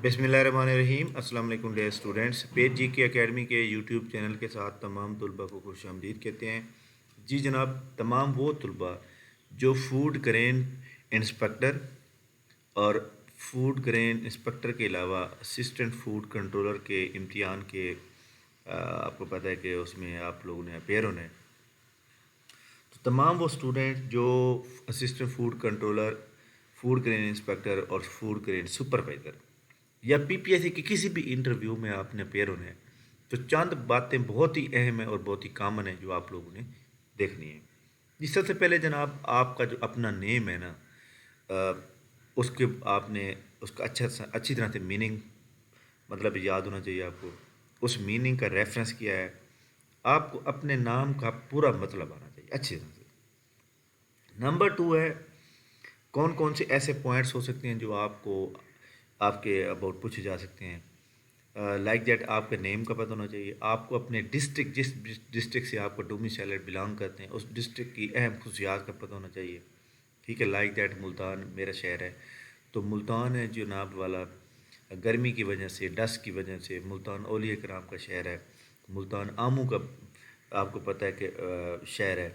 बिस्मिल्लाहिर्रहमानिर्रहीम। अस्सलाम वालेकुम डियर स्टूडेंट्स। पेज जी के एकेडमी के यूट्यूब चैनल के साथ तमाम तलबा को खुशामदीद कहते हैं। जी जनाब, तमाम वो तलबा जो फूड ग्रेन इंस्पेक्टर और फूड ग्रेन इंस्पेक्टर के अलावा असिस्टेंट फूड कंट्रोलर के इम्तिहान के आपको पता है कि उसमें आप लोगों ने अपेयर होना है। तो तमाम वो स्टूडेंट जो assistant food controller, food grain inspector और फूड ग्रेन सुपरवाइज़र या पीपीएससी के किसी भी इंटरव्यू में आपने अपेयर होना है, तो चंद बातें बहुत ही अहम है और बहुत ही कॉमन है जो आप लोगों ने देखनी है। जी सबसे पहले जनाब, आपका जो अपना नेम है ना, अ, उसके आपने उसका अच्छी तरह से मीनिंग मतलब याद होना चाहिए आपको। उस मीनिंग का रेफरेंस किया है, आपको अपने नाम का पूरा मतलब आना चाहिए अच्छी तरह से। नंबर टू है, कौन कौन से ऐसे पॉइंट्स हो सकते हैं जो आपको आपके अबाउट पूछे जा सकते हैं। लाइक दैट आपके नेम का पता होना चाहिए, आपको अपने डिस्ट्रिक्ट, जिस डिस्ट्रिक्ट से आपको डोमिसाइल बिलोंग करते हैं उस डिस्ट्रिक्ट की अहम खसूसियात का पता होना चाहिए। ठीक है, लाइक दैट मुल्तान मेरा शहर है, तो मुल्तान है जनाब वाला, गर्मी की वजह से, डस्ट की वजह से मुल्तान औलिया कराम का शहर है। मुल्तान आमू का आपको पता है कि शहर है।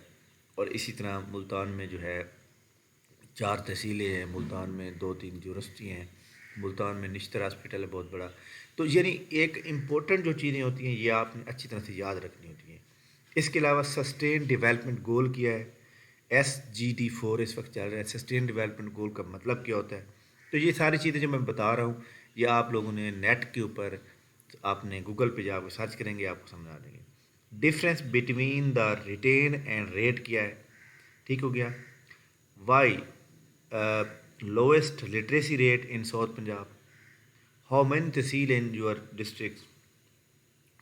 और इसी तरह मुल्तान में जो है 4 तहसीलें हैं, मुल्तान में 2-3 यूनिवर्सिटी हैं, मुल्तान में निश्तर हॉस्पिटल है बहुत बड़ा। तो यानी एक इम्पोर्टेंट जो चीज़ें होती हैं ये आपने अच्छी तरह से याद रखनी होती हैं। इसके अलावा सस्टेन डेवलपमेंट गोल किया है, SGD4 इस वक्त चल रहा है। सस्टेन डेवलपमेंट गोल का मतलब क्या होता है? तो ये सारी चीज़ें जो मैं बता रहा हूँ ये आप लोगों ने नेट के ऊपर आपने गूगल पे जाकर सर्च करेंगे, आपको समझ आ जाएंगे। Difference between the written and rate क्या है, ठीक हो गया। Why lowest literacy rate in south Punjab, how many tehsil in your district,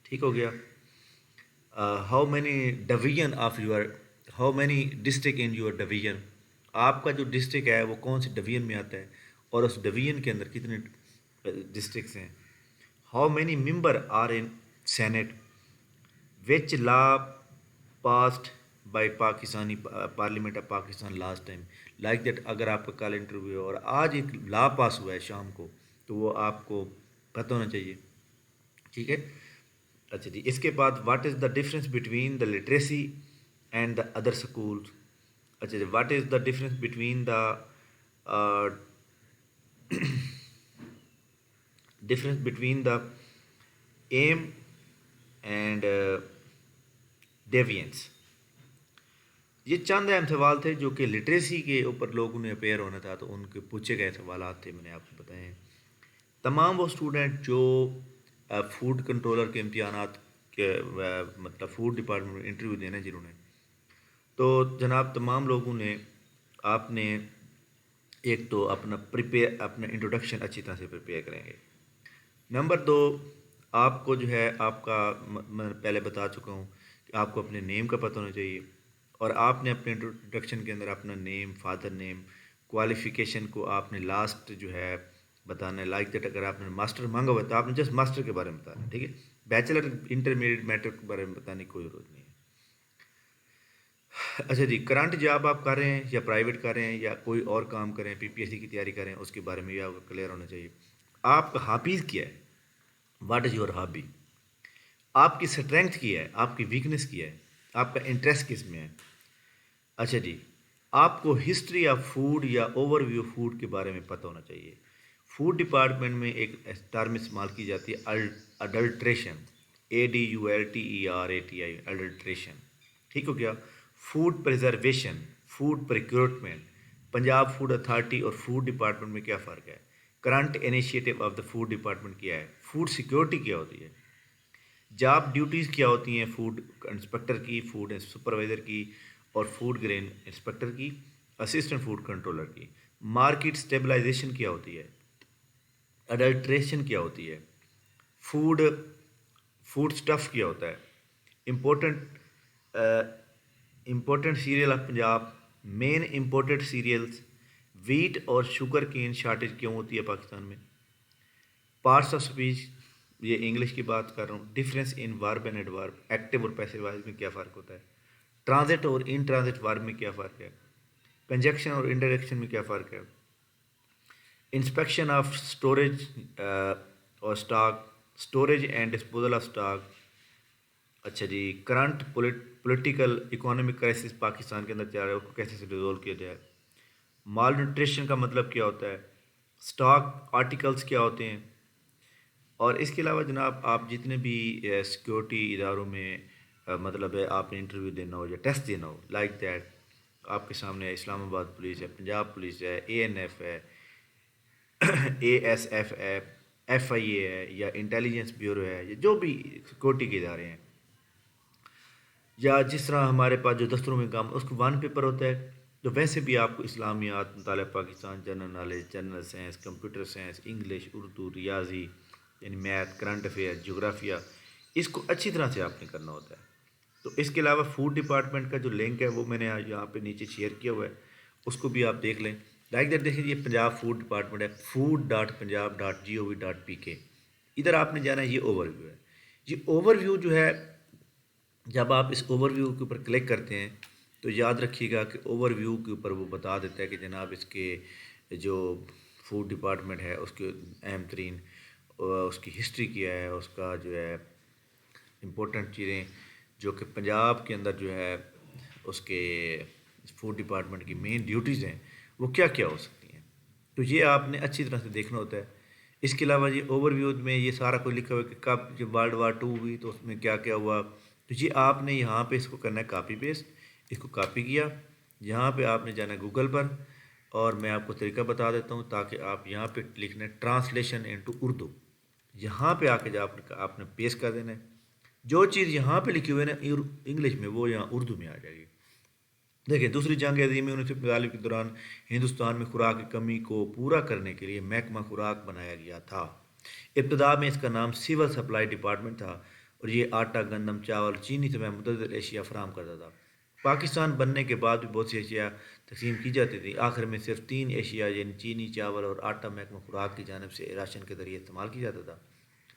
ठीक हो गया। How many division of your, how many district in your division, आपका जो डिस्ट्रिक्ट है वो कौन से डिवीजन में आता है और उस डिवीजन के अंदर कितने डिस्ट्रिक्ट्स हैं। How many member are in senate, which law passed by Pakistani parliament of Pakistan last time. Like that अगर आपका कल इंटरव्यू है और आज एक लॉ पास हुआ है शाम को, तो वो आपको पता होना चाहिए, ठीक है। अच्छा जी, इसके बाद what is the difference between the literacy and the other schools. अच्छा जी, what is the difference between the difference between the M and deviance. ये चंद अहम सवाल थे जो कि लिटरेसी के ऊपर लोगों ने अपेयर होना था, तो उनके पूछे गए सवाल थे, मैंने आपको बताए हैं। तमाम वो स्टूडेंट जो फूड कंट्रोलर के इम्तिहानात के मतलब फूड डिपार्टमेंट में इंटरव्यू देना जिन्होंने, तो जनाब तमाम लोगों ने आपने एक तो अपना प्रिपेयर, अपना इंट्रोडक्शन अच्छी तरह से प्रिपेयर करेंगे। नंबर दो, आपको जो है आपका मैं पहले बता चुका हूँ कि आपको अपने नेम का पता होना चाहिए और आपने अपने इंट्रोडक्शन के अंदर अपना नेम, फादर नेम, क्वालिफ़िकेशन को आपने लास्ट जो है बताना है। लाइक दैट अगर आपने मास्टर मांगा हुआ है तो आपने जस्ट मास्टर के बारे में बताना है, ठीक है। बैचलर, इंटरमीडिएट, मैट्रिक के बारे में बताने की कोई ज़रूरत नहीं है। अच्छा जी, करंट जॉब आप कर रहे हैं या प्राइवेट कर रहे हैं या कोई और काम कर रहे हैं, पीपीएससी की तैयारी कर रहे हैं, उसके बारे में भी आपको क्लियर होना चाहिए। आपका हॉबीज़ क्या है, व्हाट इज़ योर हॉबी, आपकी स्ट्रेंथ क्या है, आपकी वीकनेस क्या है, आपका इंटरेस्ट किस में है। अच्छा जी, आपको हिस्ट्री ऑफ फूड या ओवरव्यू फूड के बारे में पता होना चाहिए। फूड डिपार्टमेंट में एक टर्म इस्तेमाल की जाती है अडल्ट्रेशन, ADULTERATI, अडल्ट्रेशन, ठीक हो गया। Food preservation, food procurement, Punjab food authority और फूड डिपार्टमेंट में क्या फ़र्क है। Current initiative of the food department क्या है। फूड सिक्योरिटी क्या होती है। जॉब ड्यूटीज़ क्या होती हैं फूड इंस्पेक्टर की, फूड सुपरवाइज़र की और फूड ग्रेन इंस्पेक्टर की, असिस्टेंट फूड कंट्रोलर की। मार्केट स्टेबलाइजेशन क्या होती है, अडल्ट्रेशन क्या होती है, फूड फूड स्टफ़ क्या होता है, important important cereal of Punjab, main important cereals, wheat और शुगर केन शार्टेज क्यों होती है पाकिस्तान में। पार्ट्स ऑफ स्पीच, ये इंग्लिश की बात कर रहा हूँ। Difference in verb and adverb, active और पैसिव वॉइस में क्या फ़र्क होता है। ट्रांजिट और इन ट्रांजिट वर्ब में क्या फ़र्क है। कंजक्शन और इंटरेक्शन में क्या फ़र्क है। इंस्पेक्शन ऑफ स्टोरेज और stock, storage and disposal of stock. अच्छा जी, current political economic crisis Pakistan के अंदर चल रहा है, उसको कैसे से रिजोल्व किया जाए। माल न्यूट्रिशन का मतलब क्या होता है, स्टॉक आर्टिकल्स क्या होते हैं। और इसके अलावा जनाब आप जितने भी सिक्योरिटी इदारों में मतलब है आपने इंटरव्यू देना हो या टेस्ट देना हो, लाइक दैट आपके सामने इस्लामाबाद पुलिस है, पंजाब पुलिस है, ANF है, ASF है, FIA है, या इंटेलिजेंस ब्यूरो है, या जो भी सिक्योरिटी के इदारे हैं, या जिस तरह हमारे पास जो दफ्तरों में काम उसको वन पेपर होता है, तो वैसे भी आपको इस्लामियात, मुताला Pakistan, general knowledge, general science, computer science, English, Urdu, रियाजी यानी मैथ, करंट अफेयर, जोग्राफिया, इसको अच्छी तरह से आपने करना होता है। तो इसके अलावा फूड डिपार्टमेंट का जो लिंक है वो मैंने आज यहाँ पे नीचे शेयर किया हुआ है, उसको भी आप देख लें। लाइक दैट देखिए, ये पंजाब फूड डिपार्टमेंट है, food.punjab.gov.pk। इधर आपने जाना है, ये ओवरव्यू है। ये ओवरव्यू जो है, जब आप इस ओवरव्यू के ऊपर क्लिक करते हैं तो याद रखिएगा कि ओवरव्यू के ऊपर वो बता देता है कि जनाब इसके जो फूड डिपार्टमेंट है उसके अहम तरीन उसकी हिस्ट्री क्या है, उसका जो है इम्पोर्टेंट चीज़ें जो कि पंजाब के अंदर जो है उसके फूड डिपार्टमेंट की मेन ड्यूटीज़ हैं वो क्या क्या हो सकती हैं। तो ये आपने अच्छी तरह से देखना होता है। इसके अलावा ये ओवरव्यू में ये सारा कुछ लिखा हुआ है कि कब जब World War II हुई तो उसमें क्या क्या हुआ। तो ये आपने यहाँ पे इसको करना है कॉपी पेस्ट, इसको कॉपी किया, यहाँ पे आपने जाना है गूगल पर, और मैं आपको तरीका बता देता हूँ ताकि आप यहाँ पे लिखना है ट्रांसलेशन इनटू उर्दू। यहाँ पे आके जब आपने पेस्ट कर देना है, जो चीज़ यहाँ पे लिखी हुई है ना इंग्लिश में, वो यहाँ उर्दू में आ जाएगी। देखिए, दूसरी जंग अज़ीम 1945 के दौरान हिंदुस्तान में खुराक की कमी को पूरा करने के लिए महकमा खुराक बनाया गया था। इब्तदा में इसका नाम सिविल सप्लाई डिपार्टमेंट था और ये आटा, गंदम, चावल, चीनी समेत मुतअद्दिद एशिया फराहम करता था। पाकिस्तान बनने के बाद भी बहुत सी एशिया तकसीम की जाती थी, आखिर में सिर्फ 3 एशिया यानी चीनी, चावल और आटा महकमा खुराक की जानब से राशन के ज़रिए इस्तेमाल किया जाता था।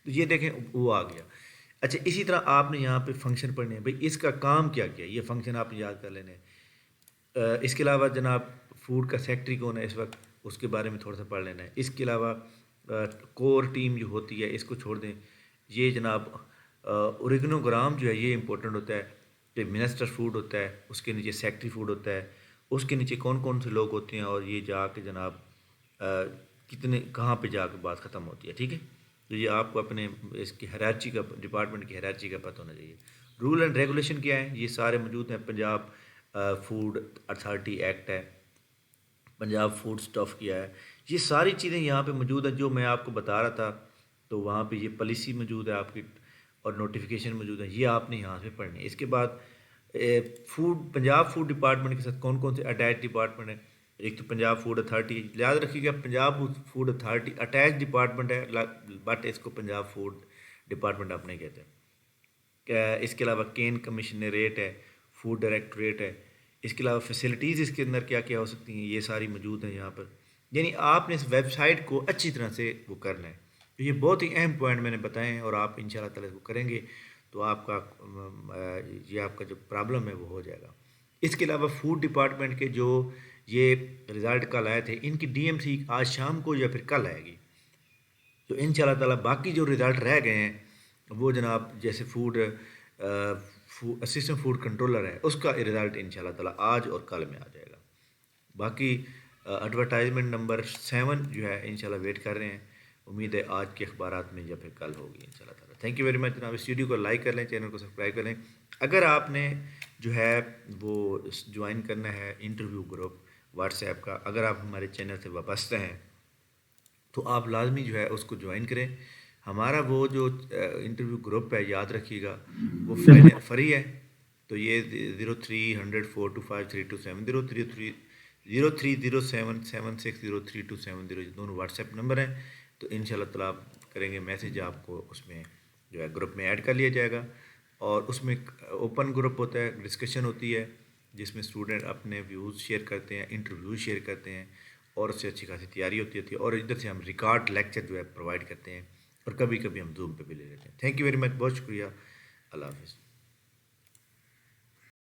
तो ये देखें, वो आ गया। अच्छा, इसी तरह आपने यहाँ पे फंक्शन पढ़ने हैं, भाई इसका काम क्या क्या है, ये फंक्शन आपने याद कर लेने हैं। इसके अलावा जनाब फूड का सेक्रेटरी कौन है इस वक्त, उसके बारे में थोड़ा सा पढ़ लेना है। इसके अलावा कोर टीम जो होती है इसको छोड़ दें। ये जनाब ओरिगनोग्राम जो है ये इंपॉर्टेंट होता है कि मिनिस्टर फूड होता है, उसके नीचे सेक्रेटरी फूड होता है, उसके नीचे कौन कौन से लोग होते हैं, और ये जाके जनाब कितने कहाँ पे जाके बात ख़त्म होती है। ठीक है, तो ये आपको अपने इसकी हायरार्ची का, डिपार्टमेंट की हायरार्ची का पता होना चाहिए। रूल एंड रेगुलेशन क्या है, ये सारे मौजूद हैं। पंजाब फूड अथॉरिटी एक्ट है, पंजाब फूड स्टॉफ किया है, ये सारी चीज़ें यहाँ पे मौजूद हैं जो मैं आपको बता रहा था। तो वहाँ पे ये पॉलिसी मौजूद है आपकी और नोटिफिकेशन मौजूद है, ये आपने यहाँ से पढ़नी है। इसके बाद फूड, पंजाब फूड डिपार्टमेंट के साथ कौन कौन से अटैच डिपार्टमेंट है। एक तो पंजाब फूड अथॉरिटी, याद रखिएगा Punjab food authority attach department है, बट इसको पंजाब फूड डिपार्टमेंट अपने कहते हैं। इसके अलावा केन कमिश्नरेट है, फूड डायरेक्टरेट है। इसके अलावा फैसिलिटीज़ इसके अंदर क्या क्या हो सकती हैं, ये सारी मौजूद हैं यहाँ पर। यानी आपने इस वेबसाइट को अच्छी तरह से वो करना है। तो ये बहुत ही अहम पॉइंट मैंने बताए हैं, और आप इंशाल्लाह ताला इसको करेंगे तो आपका ये आपका जो प्रॉब्लम है वो हो जाएगा। इसके अलावा फूड डिपार्टमेंट के जो ये रिज़ल्ट कल आए थे, इनकी DMC आज शाम को या फिर कल आएगी। तो इंशाल्लाह ताला बाकी जो रिज़ल्ट रह गए हैं वो जनाब, जैसे असिस्टेंट फूड कंट्रोलर है, उसका रिज़ल्ट इंशाल्लाह ताला आज और कल में आ जाएगा। बाकी एडवर्टाइजमेंट नंबर 7 जो है इंशाल्लाह वेट कर रहे हैं। उम्मीद है आज के अखबारात में या फिर कल होगी इंशाल्लाह ताला। थैंक यू वेरी मच जनाब। इस वीडियो को लाइक कर लें, चैनल को सब्सक्राइब कर लें। अगर आपने जो है वो ज्वाइन करना है इंटरव्यू ग्रुप व्हाट्सएप का, अगर आप हमारे चैनल से वाबस्ता हैं तो आप लाजमी जो है उसको ज्वाइन करें। हमारा वो जो इंटरव्यू ग्रुप है, याद रखिएगा वो फ्री है। तो ये 0300425327 0307760327 ये दोनों व्हाट्सएप नंबर हैं। तो इंशाल्लाह ताला आप करेंगे मैसेज, आपको उसमें जो है ग्रुप में ऐड कर लिया जाएगा। और उसमें ओपन ग्रुप होता है, डिस्कशन होती है जिसमें स्टूडेंट अपने व्यूज़ शेयर करते हैं, इंटरव्यू शेयर करते हैं, और उससे अच्छी खासी तैयारी होती है। और इधर से हम रिकॉर्ड लेक्चर जो है प्रोवाइड करते हैं, और कभी कभी हम जूम पे भी ले लेते हैं। थैंक यू वेरी मच, बहुत शुक्रिया। अल्लाह हाफ़िज़।